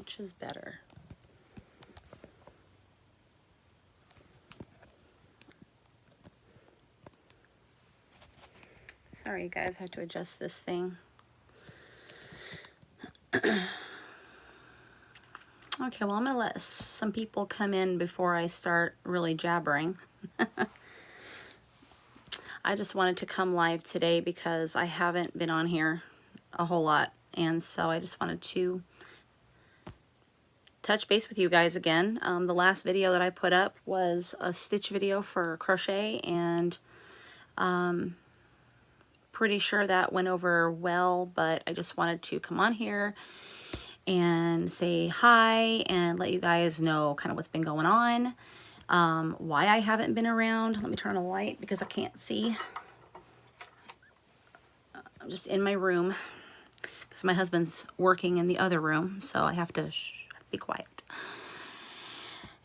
Which is better? Sorry, you guys, I have to adjust this thing. Okay, well, I'm going to let some people come in before I start really jabbering. I just wanted to come live today because I haven't been on here a whole lot. And so I just wanted to touch base with you guys again. The last video that I put up was a stitch video for crochet, and pretty sure that went over well, but I just wanted to come on here and say hi and let you guys know kind of what's been going on, why I haven't been around. Let me turn on a light because I can't see. I'm just in my room because my husband's working in the other room, so I have to be quiet.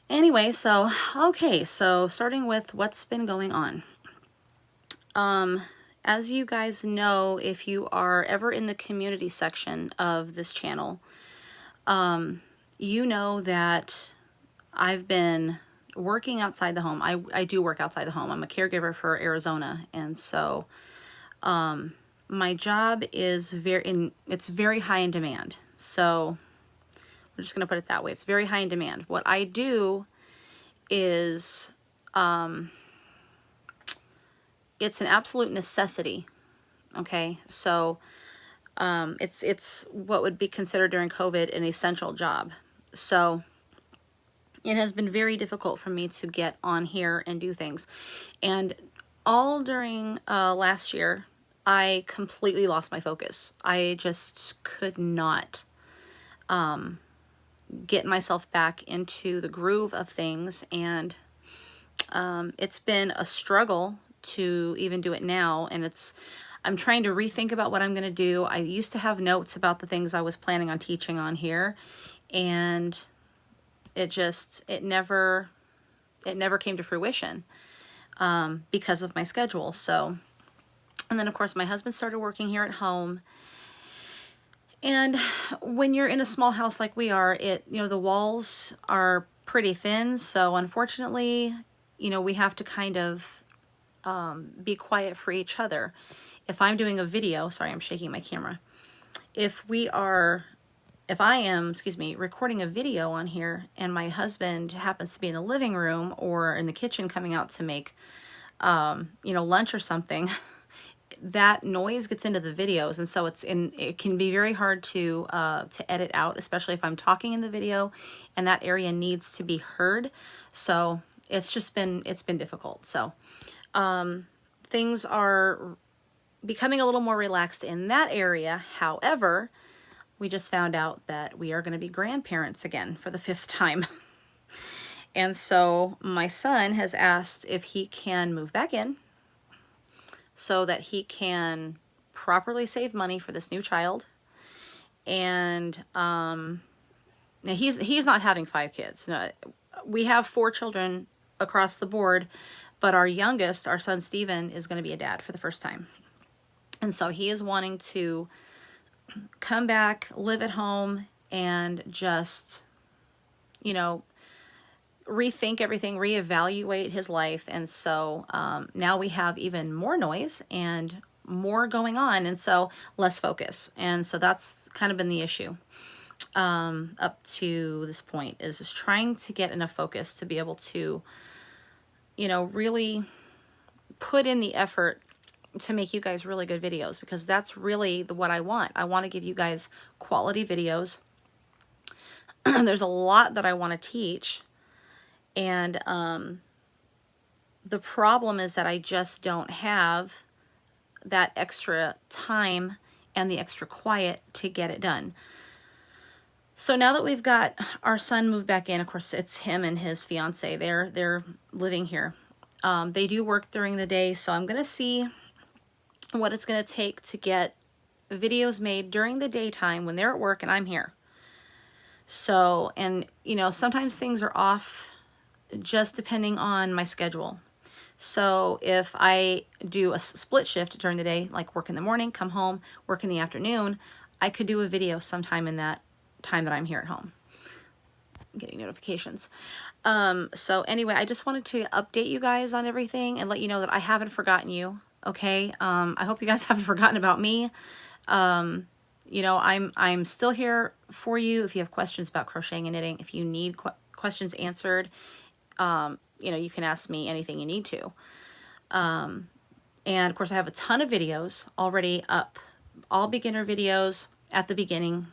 Anyway, so okay, so starting with what's been going on. As you guys know, if you are ever in the community section of this channel, you know that I've been working outside the home. I do work outside the home. I'm a caregiver for Arizona, and so my job is it's very high in demand. So we're just going to put it that way. It's very high in demand. What I do is it's an absolute necessity. Okay, so it's what would be considered during COVID an essential job. So it has been very difficult for me to get on here and do things. And all during last year, I completely lost my focus. I just could not get myself back into the groove of things. And it's been a struggle to even do it now. And I'm trying to rethink about what I'm going to do. I used to have notes about the things I was planning on teaching on here, and it never came to fruition because of my schedule. So, and then of course my husband started working here at home. And when you're in a small house like we are, the walls are pretty thin. So unfortunately, we have to kind of be quiet for each other. If I'm doing a video, sorry, I'm shaking my camera. If I am, recording a video on here and my husband happens to be in the living room or in the kitchen coming out to make, lunch or something, that noise gets into the videos. And so it can be very hard to edit out, especially if I'm talking in the video and that area needs to be heard. So it's been difficult. So, things are becoming a little more relaxed in that area. However, we just found out that we are going to be grandparents again for the 5th time. And so my son has asked if he can move back in so that he can properly save money for this new child. And now he's not having 5 kids. No, we have 4 children across the board, but our youngest, our son Steven, is going to be a dad for the first time. And so he is wanting to come back, live at home, and just, rethink everything, reevaluate his life. And so now we have even more noise and more going on, and so less focus. And so that's kind of been the issue up to this point, is just trying to get enough focus to be able to, really put in the effort to make you guys really good videos, because that's really what I want. I want to give you guys quality videos. There's a lot that I want to teach, and the problem is that I just don't have that extra time and the extra quiet to get it done. So now that we've got our son moved back in, of course it's him and his fiance, they're living here. They do work during the day, so I'm gonna see what it's going to take to get videos made during the daytime when they're at work and I'm here. So, and sometimes things are off just depending on my schedule. So if I do a split shift during the day, like work in the morning, come home, work in the afternoon, I could do a video sometime in that time that I'm here at home. getting notifications. So anyway, I just wanted to update you guys on everything and let you know that I haven't forgotten you. Okay. I hope you guys haven't forgotten about me. You know, I'm still here for you if you have questions about crocheting and knitting. If you need questions answered, you know, you can ask me anything you need to. And of course, I have a ton of videos already up, all beginner videos at the beginning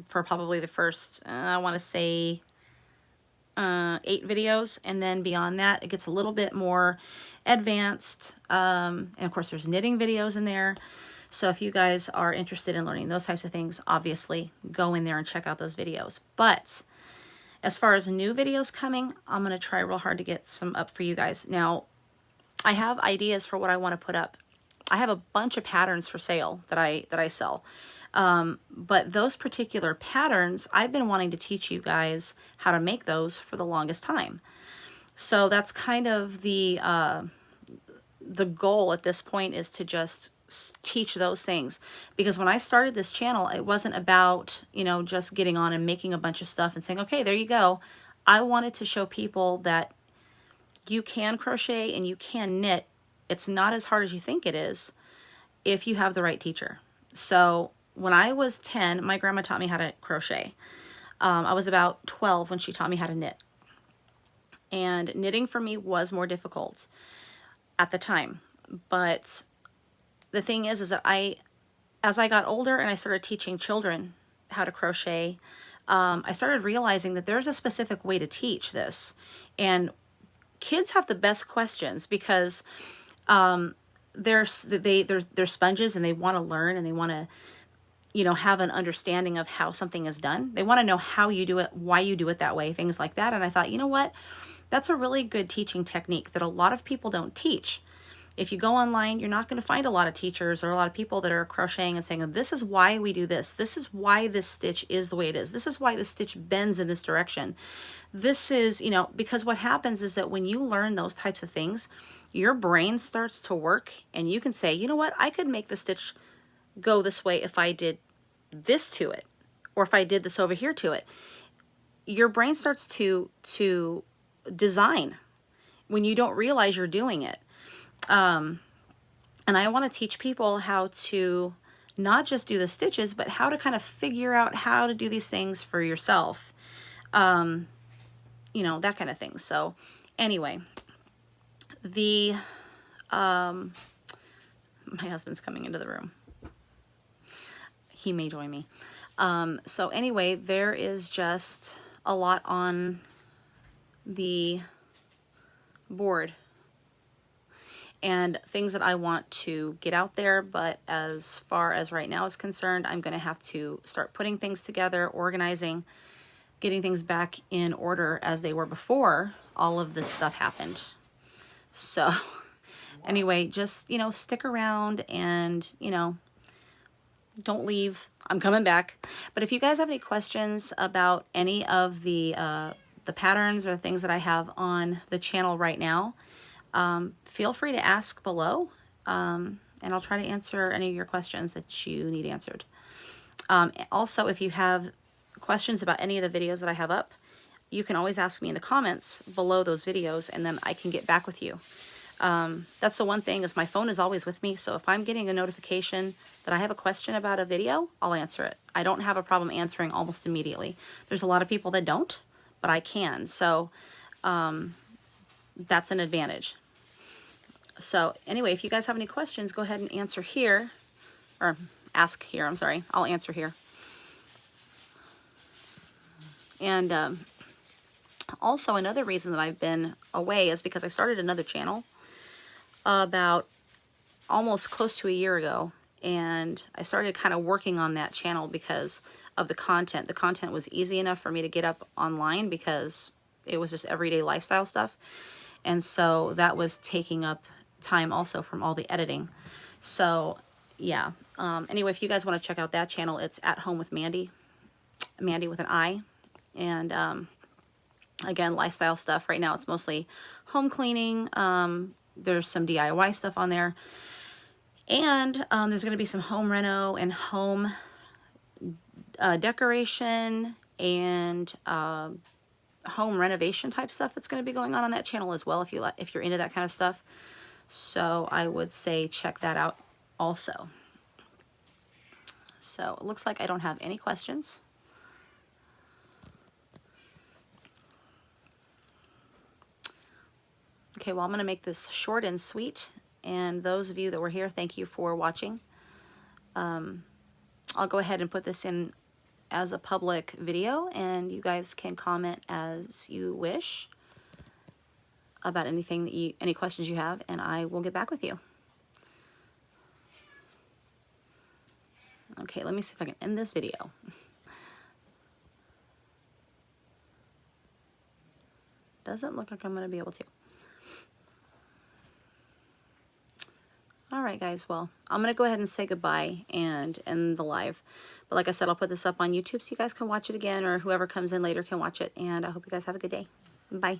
for probably the first, I want to say 8 videos, and then beyond that it gets a little bit more advanced, and of course there's knitting videos in there. So if you guys are interested in learning those types of things, obviously go in there and check out those videos. But as far as new videos coming, I'm going to try real hard to get some up for you guys. Now, I have ideas for what I want to put up. I have a bunch of patterns for sale that I sell. But those particular patterns, I've been wanting to teach you guys how to make those for the longest time. So that's kind of the goal at this point, is to just teach those things. Because when I started this channel, it wasn't about, you know, just getting on and making a bunch of stuff and saying, okay, there you go. I wanted to show people that you can crochet and you can knit. It's not as hard as you think it is if you have the right teacher. So when I was 10, my grandma taught me how to crochet. I was about 12 when she taught me how to knit. And knitting for me was more difficult at the time. But the thing is that as I got older and I started teaching children how to crochet, I started realizing that there's a specific way to teach this. And kids have the best questions because they're sponges and they want to learn and they want to, you know, have an understanding of how something is done. They want to know how you do it, why you do it that way, things like that. And I thought, you know what? That's a really good teaching technique that a lot of people don't teach. If you go online, you're not going to find a lot of teachers or a lot of people that are crocheting and saying, oh, this is why we do this. This is why this stitch is the way it is. This is why the stitch bends in this direction. This is, you know, because what happens is that when you learn those types of things, your brain starts to work and you can say, you know what, I could make the stitch go this way if I did this to it, or if I did this over here to it. Your brain starts to design when you don't realize you're doing it. And I want to teach people how to not just do the stitches, but how to kind of figure out how to do these things for yourself. You know, that kind of thing. So anyway, my husband's coming into the room. He may join me. So anyway, there is just a lot on the board and things that I want to get out there, but as far as right now is concerned, I'm going to have to start putting things together, organizing, getting things back in order as they were before all of this stuff happened. So anyway, just, you know, stick around and, you know, don't leave. I'm coming back. But if you guys have any questions about any of the patterns or things that I have on the channel right now, feel free to ask below, and I'll try to answer any of your questions that you need answered. Also, if you have questions about any of the videos that I have up, you can always ask me in the comments below those videos, and then I can get back with you. That's the one thing, is my phone is always with me, so if I'm getting a notification that I have a question about a video, I'll answer it. I don't have a problem answering almost immediately. There's a lot of people that don't, but I can, so that's an advantage. So anyway, if you guys have any questions, go ahead and answer here, or ask here, I'm sorry. I'll answer here. And also another reason that I've been away is because I started another channel about almost close to a year ago, and I started kind of working on that channel because of the content. The content was easy enough for me to get up online because it was just everyday lifestyle stuff, and so that was taking up time also from all the editing. So yeah, anyway, if you guys want to check out that channel, it's At Home with Mandy, Mandy with an I, and again, lifestyle stuff. Right now it's mostly home cleaning. There's some DIY stuff on there, and there's going to be some home reno and home decoration and home renovation type stuff that's going to be going on that channel as well, if you're into that kind of stuff. So I would say check that out also. So it looks like I don't have any questions. Okay, well, I'm going to make this short and sweet. And those of you that were here, thank you for watching. I'll go ahead and put this in as a public video, and you guys can comment as you wish about anything that any questions you have, and I will get back with you. Okay, let me see if I can end this video. Doesn't look like I'm going to be able to. All right, guys, well, I'm going to go ahead and say goodbye and end the live. But like I said, I'll put this up on YouTube so you guys can watch it again, or whoever comes in later can watch it. And I hope you guys have a good day. Bye.